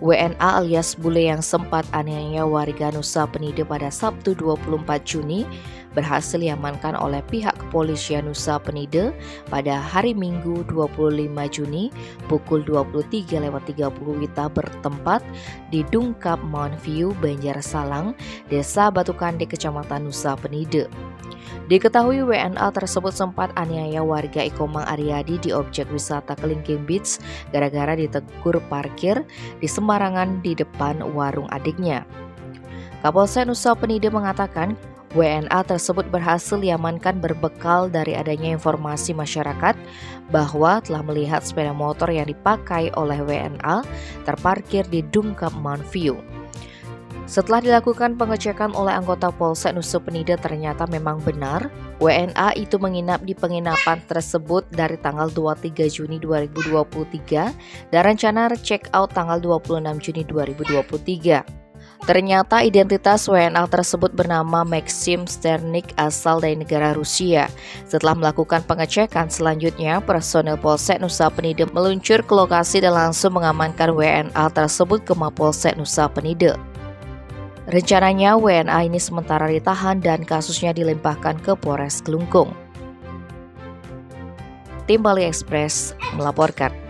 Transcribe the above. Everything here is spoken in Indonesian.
WNA alias Bule yang sempat aniaya warga Nusa Penida pada Sabtu 24 Juni berhasil diamankan oleh pihak kepolisian Nusa Penida pada hari Minggu 25 Juni pukul 23.30 WITA bertempat di Dungkap Mount View, Banjarsalang, Desa Batukande, Kecamatan Nusa Penida. Diketahui WNA tersebut sempat aniaya warga Ikomang Aryadi di objek wisata Kelingking Beach gara-gara ditegur parkir di sembarangan di depan warung adiknya. Kapolsek Nusa Penida mengatakan WNA tersebut berhasil diamankan berbekal dari adanya informasi masyarakat bahwa telah melihat sepeda motor yang dipakai oleh WNA terparkir di Dungkap Mount View. Setelah dilakukan pengecekan oleh anggota Polsek Nusa Penida, ternyata memang benar WNA itu menginap di penginapan tersebut dari tanggal 23 Juni 2023 dan rencana check out tanggal 26 Juni 2023. Ternyata identitas WNA tersebut bernama Maxim Sternik asal dari negara Rusia. Setelah melakukan pengecekan selanjutnya, personel Polsek Nusa Penida meluncur ke lokasi dan langsung mengamankan WNA tersebut ke Mapolsek Nusa Penida. Rencananya WNA ini sementara ditahan dan kasusnya dilimpahkan ke Polres Kelungkung. Tim Bali Express melaporkan.